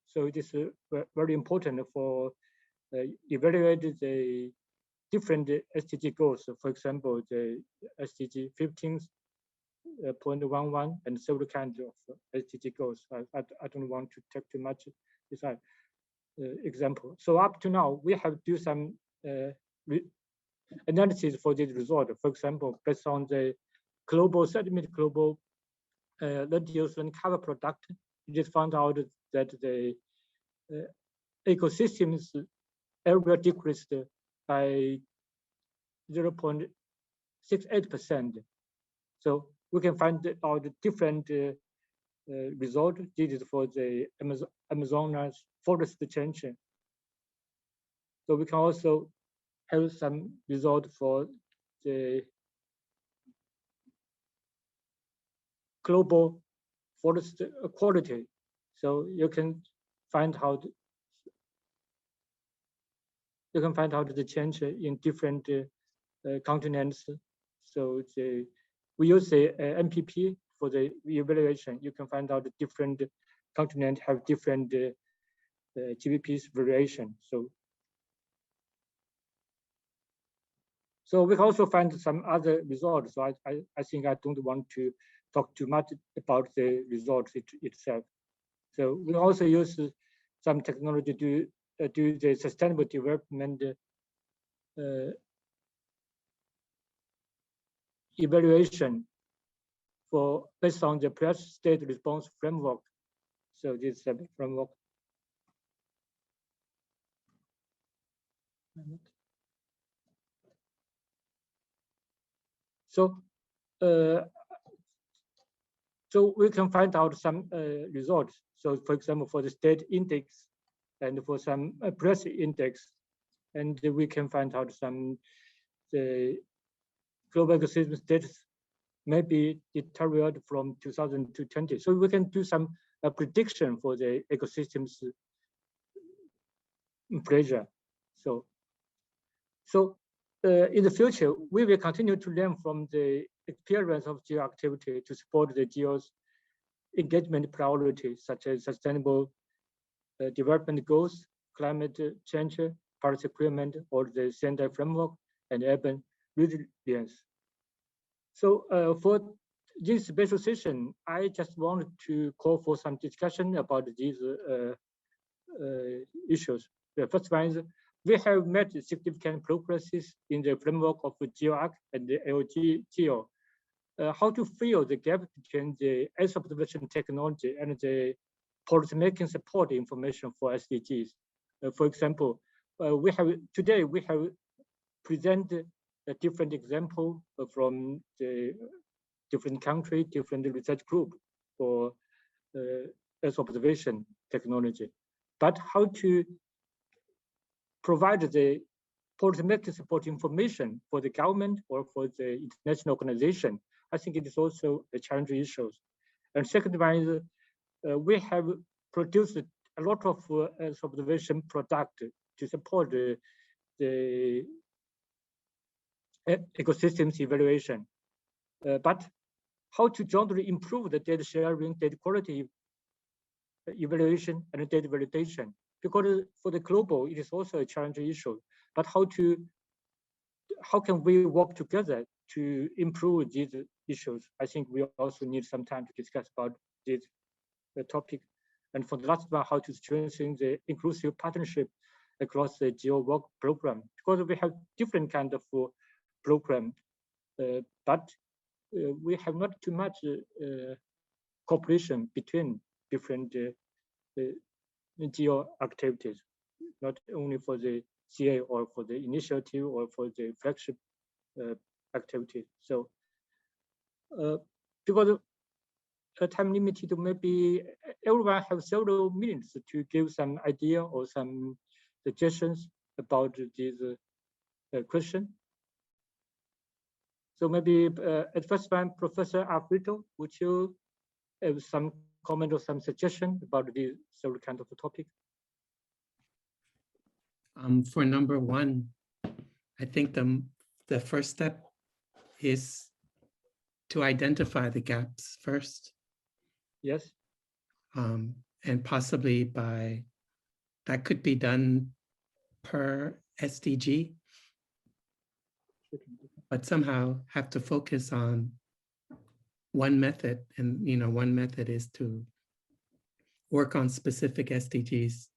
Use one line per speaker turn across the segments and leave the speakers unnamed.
so it is very important for evaluate the different SDG goals. For example, the SDG 15.11 and several kinds of SDG goals. I don't want to take too much this example. So up to now, we have do some analysis for this result. For example, based on the global sediment, global reduced cover product, we just found out that the ecosystems area decreased by 0.68%. So we can find out different result. This is for the Amazonas forest change. So we can also have some result for the global forest quality. So you can find out the change in different continents. So we use the MPP for the evaluation. You can find out the different continents have different GBP's variation. So we can also find some other results. So I think I don't want to talk too much about the results itself. So we also use some technology to do the sustainable development evaluation based on the Paris state response framework. So this is a framework. So we can find out some results. So for example, for the state index and for some press index, and we can find out some the global ecosystem status may be deteriorated from 2000 to 20. So we can do some prediction for the ecosystems pressure. So in the future, we will continue to learn from the experience of GEO activity to support the GEO's engagement priorities, such as sustainable development goals, climate change, Paris Agreement, or the Sendai framework, and urban resilience. So for this special session, I just wanted to call for some discussion about these issues. The first one is we have made significant progresses in the framework of the GEO and the LG GEO. How to fill the gap between the Earth observation technology and the policymaking support information for SDGs. For example, today we have presented a different example from the different country, different research group for Earth observation technology. But how to provide the policymaking support information for the government or for the international organization, I think it is also a challenging issue. And second one is we have produced a lot of Earth observation product to support the ecosystems evaluation. But how to jointly improve the data sharing, data quality evaluation, and data validation? Because for the global, it is also a challenging issue. But how can we work together to improve these issues? I think we also need some time to discuss about this topic. And for the last one, how to strengthen the inclusive partnership across the GEO work program. Because we have different kind of program, but we have not too much cooperation between different GEO activities, not only for the CA or for the initiative or for the flagship activity. So because time limited, maybe everyone have several minutes to give some idea or some suggestions about this question. So maybe at first one, Professor Alfredo, would you have some comment or some suggestion about this several kind of topic?
For number one, I think the first step is to identify the gaps first.
Yes.
and possibly that could be done per SDG, but somehow have to focus on one method. And, one method is to work on specific SDGs.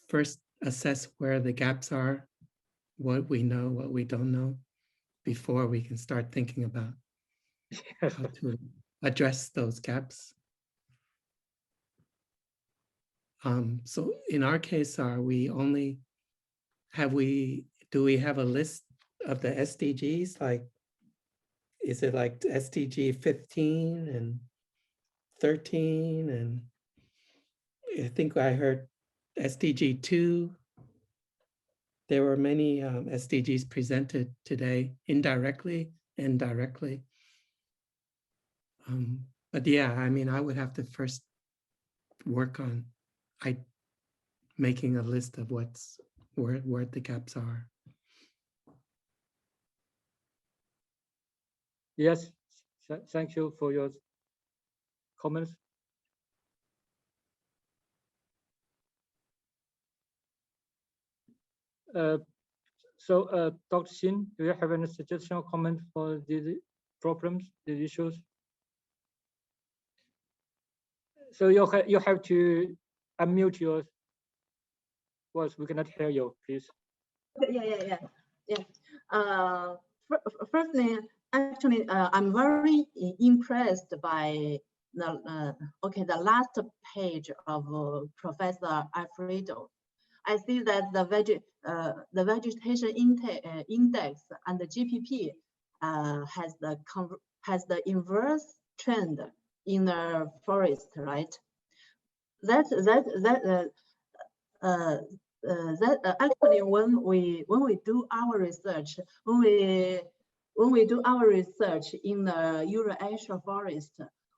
First, assess where the gaps are, what we know, what we don't know, before we can start thinking about how to address those gaps. So in our case, do we have a list of the SDGs? Like, is it like SDG 15 and 13? And I think I heard SDG 2. There were many SDGs presented today, indirectly and directly. But yeah, I mean, I would have to first work on making a list of where the gaps are.
Yes, thank you for your comments. So, Dr. Xin, do you have any suggestion or comment for these problems, these issues? So you have to unmute your voice. We cannot hear you, please.
Yeah. Firstly, actually, I'm very impressed by the last page of Professor Alfredo. I see that the vegetation index and the GPP has the inverse trend in the forest, right? Actually, when we do our research, when we do our research in the Euro-Asia forest,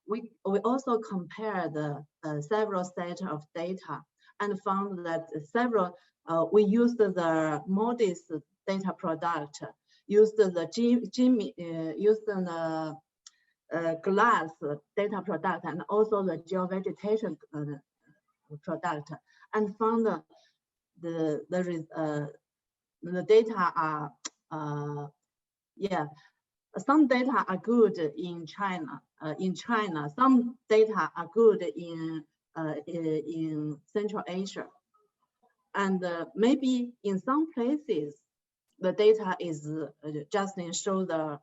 we also compare the several set of data and found that we used the MODIS data product, used the GLASS data product, and also the geovegetation product, and found the data are some data are good in China. Some data are good in Central Asia, and maybe in some places the data is just show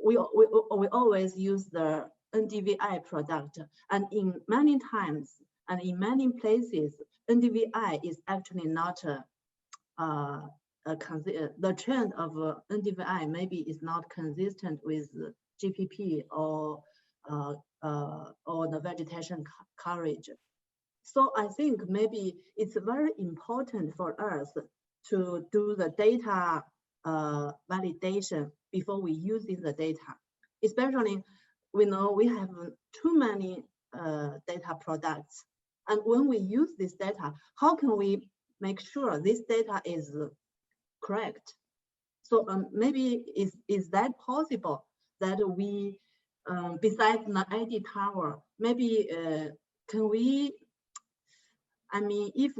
we always use the NDVI product, and in many times and in many places NDVI is actually not the trend of NDVI maybe is not consistent with GPP or the vegetation coverage. So I think maybe it's very important for us to do the data validation before we use the data. Especially, we know we have too many data products. And when we use this data, how can we make sure this data is correct? So maybe is that possible that we, besides the ID tower, maybe can we, I mean, if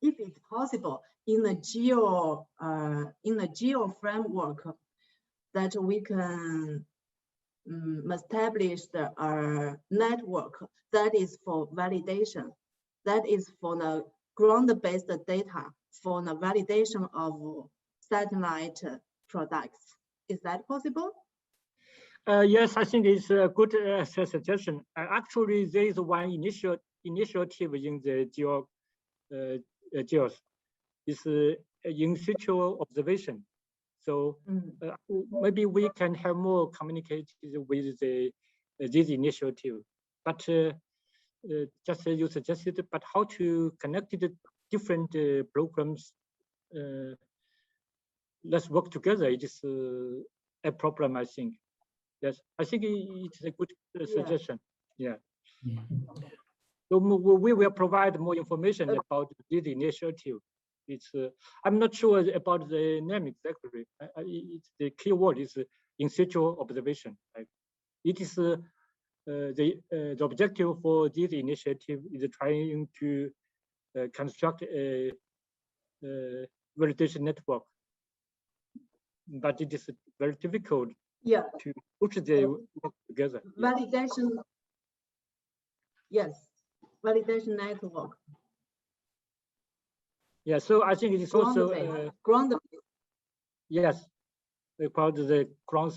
it's possible in the GEO framework, that we can establish the network that is for validation, that is for the ground-based data for the validation of satellite products. Is that possible?
Yes, I think it's a good suggestion. Actually, there is one initiative in the GEOS. It's in situ observation. So maybe we can have more communicated with this initiative. But just as you suggested, but how to connect the different programs? Let's work together. It is a problem, I think. Yes, I think it's a good suggestion. Yeah. So we will provide more information about this initiative. It's I'm not sure about the name exactly. It's the key word is in situ observation. Right? It is the objective for this initiative is trying to construct a validation network, but it is very difficult to put the together.
Validation, yes, validation network.
Yeah, so I think it is also
ground.
Yes, about the ground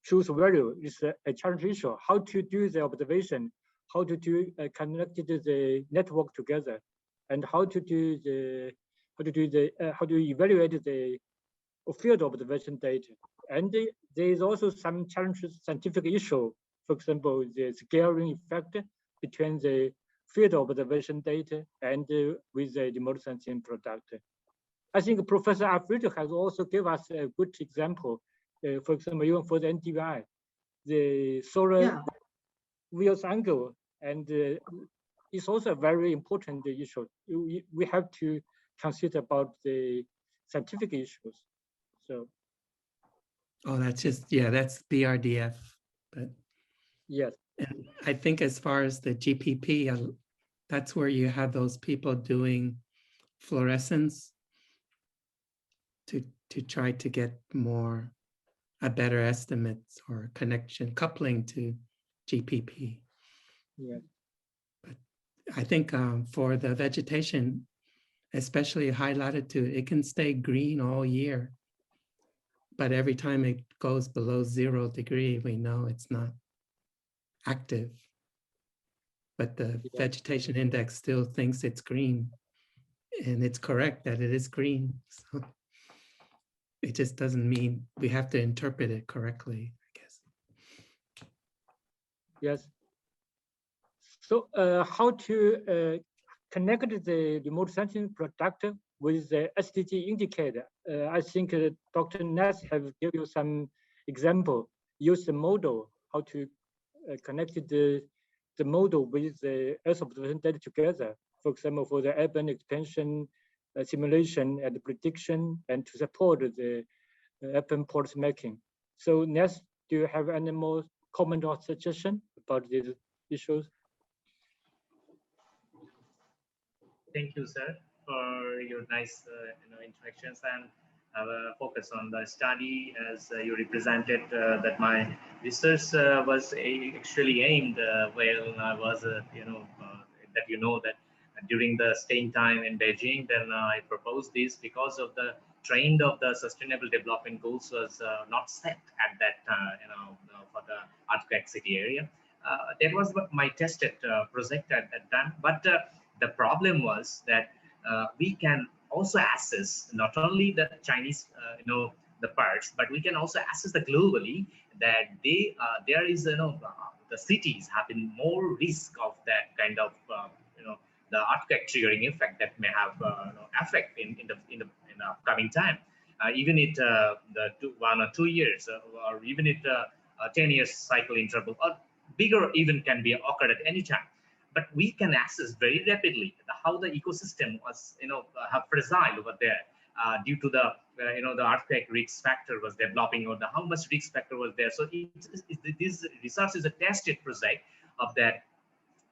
truth value is a challenge issue. How to do the observation, how to do connect the network together, and how to evaluate the field observation data. And there is also some challenges, scientific issue. For example, the scaling effect between the field observation data and with the remote sensing product. I think Professor Alfredo has also given us a good example. For example, even for the NDVI, the solar wheels angle, and it's also a very important issue. We have to consider about the scientific issues. So.
Oh, that's just, yeah, that's BRDF. But
yes.
And I think as far as the GPP, that's where you have those people doing fluorescence to try to get a better estimates or connection coupling to GPP.
Yeah.
But I think for the vegetation, especially high latitude, it can stay green all year. But every time it goes below 0 degree, we know it's not active. But the vegetation index still thinks it's green. And it's correct that it is green. So it just doesn't mean we have to interpret it correctly, I guess.
Yes. So how to connect the remote sensing product with the SDG indicator? I think Dr. Ness have given you some example. Use the model, how to connect the model with the Earth observation data together. For example, for the urban expansion simulation and prediction, and to support the urban policy making. So Ness, do you have any more comment or suggestion about these issues?
Thank you, sir, for your nice interactions and focus on the study as you represented that my research was actually aimed when I was, that during the staying time in Beijing, then I proposed this because of the trend of the Sustainable Development Goals was not set at that for the earthquake city area. That was my tested project at that time, but the problem was that we can also assess not only the Chinese, the parts, but we can also assess the globally that there is, the cities have been more risk of that kind of, the earthquake triggering effect that may have effect in the upcoming time. Even it the 1 or 2 years, or even it 10 years cycle interval, or bigger event can be occurred at any time. But we can access very rapidly how the ecosystem was, have fragile over there due to the, the earthquake risk factor was developing, or how much risk factor was there. So this research is a tested project of that,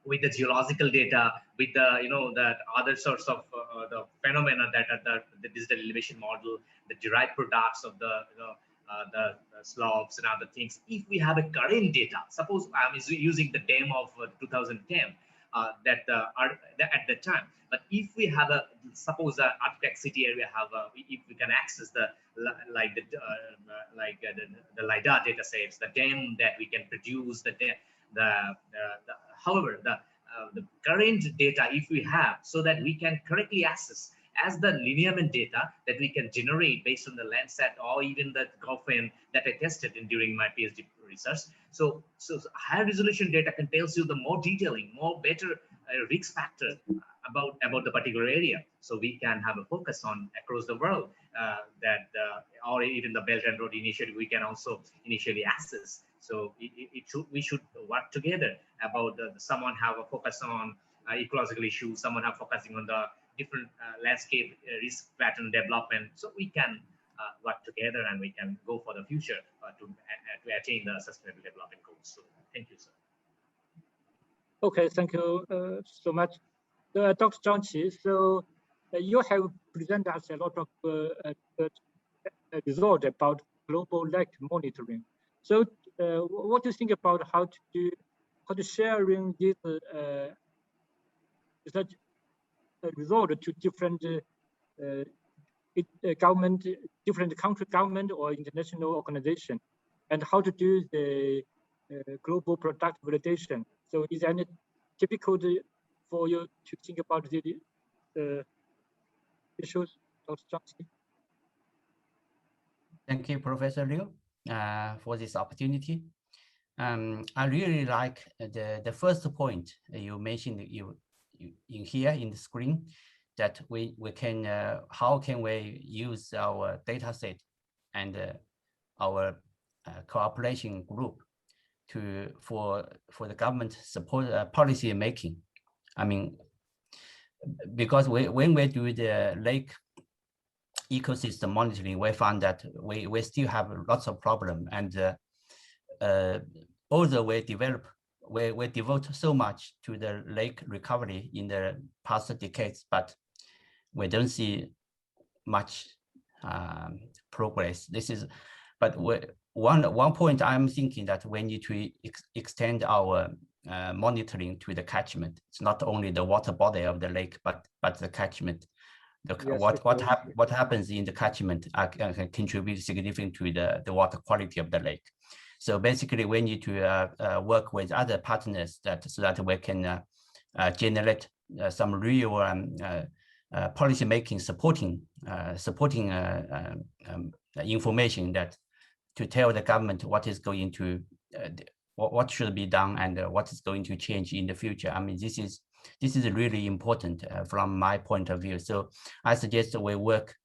with the geological data, with the, that other sorts of the phenomena that are the digital elevation model, the derived products of the, the slopes and other things. If we have a current data, suppose I'm using the DEM of 2010, at that time. But if we have suppose a earthquake city area if we can access the LiDAR data sets, the DEM that we can produce, however, the current data, if we have, so that we can correctly assess as the lineament data that we can generate based on the Landsat or even the GOFN that I tested during my PhD research. So higher resolution data can tell you the more detailing, more better risk factor about the particular area. So we can have a focus on across the world or even the Belt and Road Initiative, we can also initially assess. So we should work together about someone have a focus on ecological issues, someone have focusing on the different landscape risk pattern development. So we can work together, and we can go for the future to attain the sustainable development goals. So thank you, sir.
Okay, thank you so much. Dr. Zhang Qi, so you have presented us a lot of results about global lake monitoring. So what do you think about how to sharing this such result to different government, different country government or international organization, and how to do the global product validation? So is there any difficulty for you to think about the issues, Dr. Zhang Qi?
Thank you, Professor Liu, for this opportunity. I really like the first point you mentioned in here in the screen, that we can how can we use our data set and our cooperation group for the government support policy making. I mean, because when we do the lake ecosystem monitoring, we found that we still have lots of problems, and although we devote so much to the lake recovery in the past decades, but we don't see much progress. But one point I'm thinking that we need to extend our monitoring to the catchment. It's not only the water body of the lake, but the catchment. Yes, what happens in the catchment can contribute significantly to the water quality of the lake. So basically, we need to work with other partners so that we can generate some real policy making, supporting information that to tell the government what is going to what should be done and what is going to change in the future. I mean, this is really important from my point of view. So I suggest we work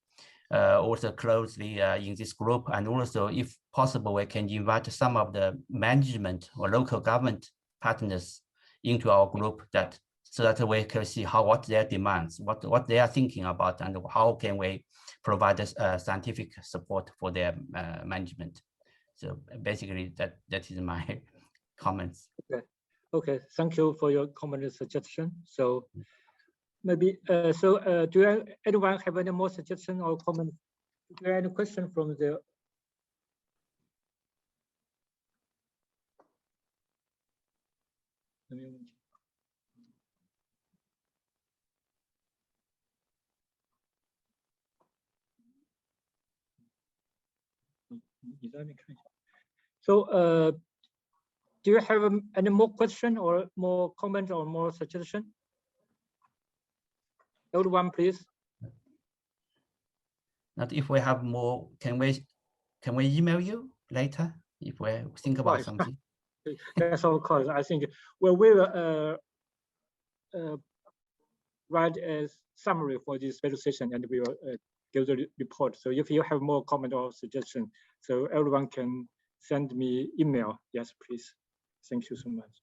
also closely in this group, and also, if possible, we can invite some of the management or local government partners into our group, so that we can see what their demands, what they are thinking about, and how can we provide scientific support for their management. So basically, that is my comments.
Okay, thank you for your comment and suggestion. So maybe, do anyone have any more suggestion or comment? Is there any question from the? So, do you have any more question or more comment or more suggestion? Everyone, please.
Not if we have more, can we email you later if we think about something?
Yes, of course. I think we will write a summary for this special session, and we will give the report. So if you have more comment or suggestion, so everyone can send me email. Yes, please. Thank you so much.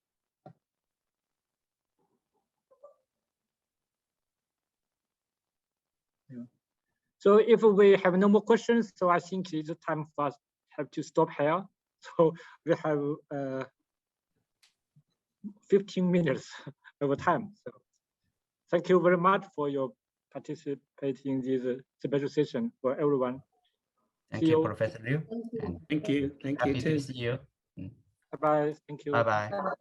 Yeah. So if we have no more questions, so I think it's time for us have to stop here. So we have 15 minutes over time. So thank you very much for your participating in this special session for everyone.
Thank you, Professor Liu.
Thank you. Thank you
too. See you.
Bye-bye. Thank you.
Bye-bye.